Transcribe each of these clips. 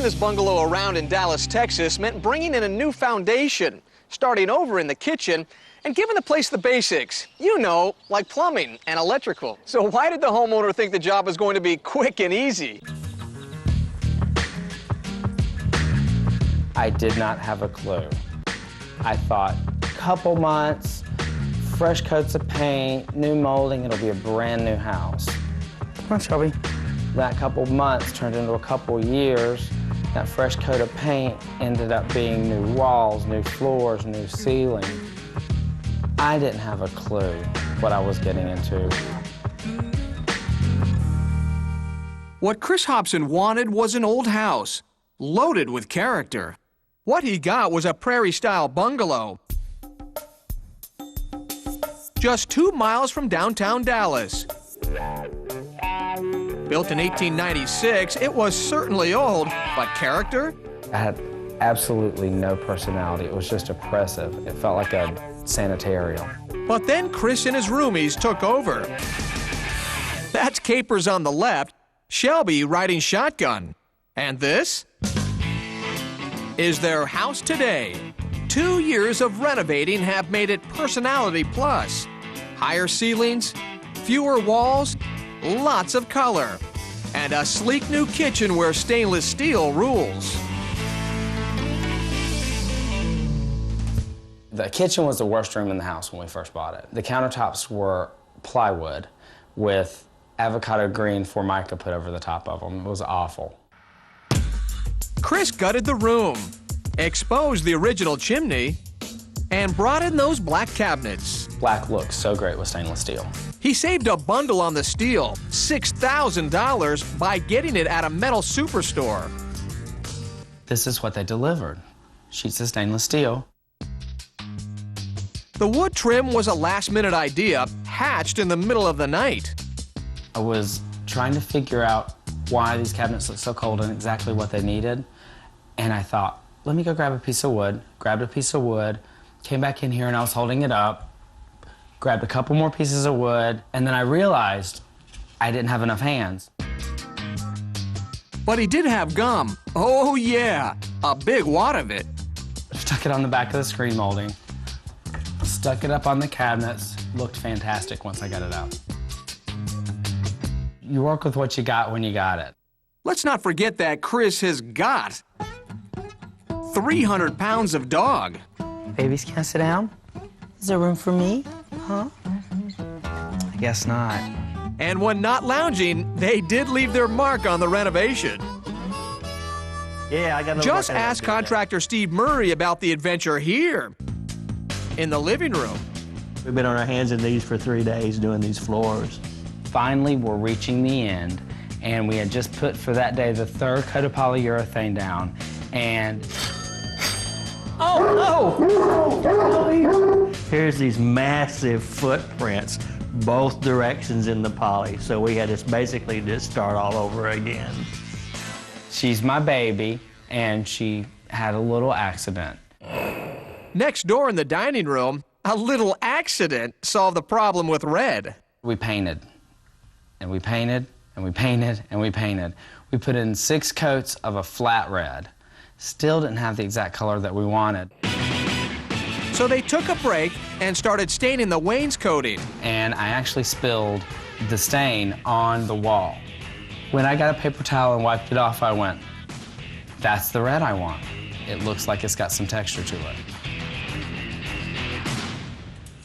this bungalow around in Dallas, Texas meant bringing in a new foundation, starting over in the kitchen, and giving the place the basics, you know, like plumbing and electrical. So why did the homeowner think the job was going to be quick and easy? I did not have a clue. I thought, couple months, fresh coats of paint, new molding, it'll be a brand new house. Come on, Shelby. That couple months turned into a couple years. That fresh coat of paint ended up being new walls, new floors, new ceiling. I didn't have a clue what I was getting into. What Chris Hobson wanted was an old house, loaded with character. What he got was a prairie-style bungalow, just 2 miles from downtown Dallas. Built in 1896, it was certainly old, but character? I had absolutely no personality. It was just oppressive. It felt like a sanitarium. But then Chris and his roomies took over. That's Capers on the left, Shelby riding shotgun. And this is their house today. 2 years of renovating have made it personality plus. Higher ceilings, fewer walls, lots of color, and a sleek new kitchen where stainless steel rules. The kitchen was the worst room in the house when we first bought it. The countertops were plywood with avocado green Formica put over the top of them. It was awful. Chris gutted the room, exposed the original chimney, and brought in those black cabinets. Black looks so great with stainless steel. He saved a bundle on the steel, $6,000, by getting it at a metal superstore. This is what they delivered. Sheets of stainless steel. The wood trim was a last-minute idea, hatched in the middle of the night. I was trying to figure out why these cabinets looked so cold and exactly what they needed. And I thought, let me go grab a piece of wood. Grabbed a piece of wood, came back in here and I was holding it up, grabbed a couple more pieces of wood, and then I realized I didn't have enough hands. But he did have gum. Oh yeah, a big wad of it. Stuck it on the back of the screen molding, stuck it up on the cabinets, looked fantastic once I got it out. You work with what you got when you got it. Let's not forget that Chris has got 300 pounds of dog. Babies can't sit down? Is there room for me? Huh? I guess not. And when not lounging, they did leave their mark on the renovation. Yeah, I got Just ask contractor Steve Murray about the adventure here in the living room. We've been on our hands and knees for 3 days doing these floors. Finally, we're reaching the end, and we had just put for that day the third coat of polyurethane down, and oh no! Here's these massive footprints, both directions in the poly, so we had to basically just start all over again. She's my baby, and she had a little accident. Next door in the dining room, a little accident solved the problem with red. We painted, and we painted, and we painted, and we painted. We put in 6 coats of a flat red. Still didn't have the exact color that we wanted. So they took a break and started staining the wainscoting. And I actually spilled the stain on the wall. When I got a paper towel and wiped it off, I went, that's the red I want. It looks like it's got some texture to it.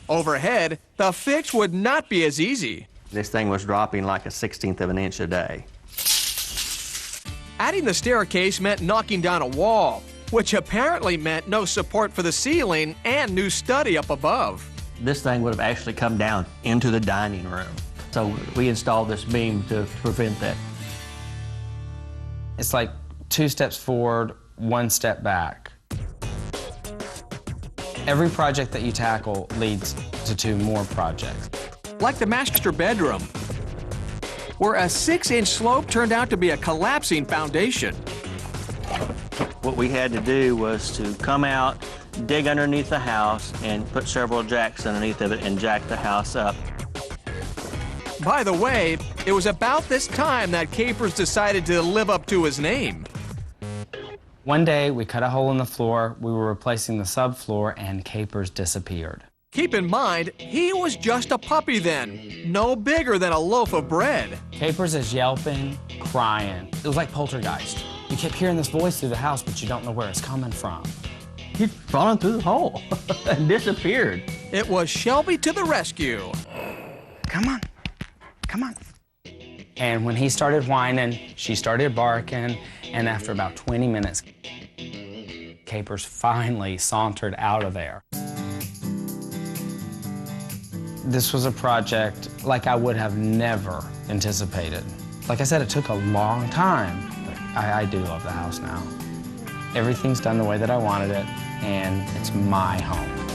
Overhead, the fix would not be as easy. This thing was dropping like a 1/16 of an inch a day. Adding the staircase meant knocking down a wall, which apparently meant no support for the ceiling and new study up above. This thing would have actually come down into the dining room. So we installed this beam to prevent that. It's like 2 steps forward, 1 step back. Every project that you tackle leads to 2 more projects. Like the master bedroom, where a 6-inch slope turned out to be a collapsing foundation. What we had to do was to come out, dig underneath the house, and put several jacks underneath of it and jack the house up. By the way, it was about this time that Capers decided to live up to his name. One day, we cut a hole in the floor, we were replacing the subfloor, and Capers disappeared. Keep in mind, he was just a puppy then, no bigger than a loaf of bread. Capers is yelping, crying. It was like poltergeist. You kept hearing this voice through the house, but you don't know where it's coming from. He'd fallen through the hole and disappeared. It was Shelby to the rescue. Come on, come on. And when he started whining, she started barking, and after about 20 minutes, Capers finally sauntered out of there. This was a project like I would have never anticipated. Like I said, it took a long time, but I do love the house now. Everything's done the way that I wanted it, and it's my home.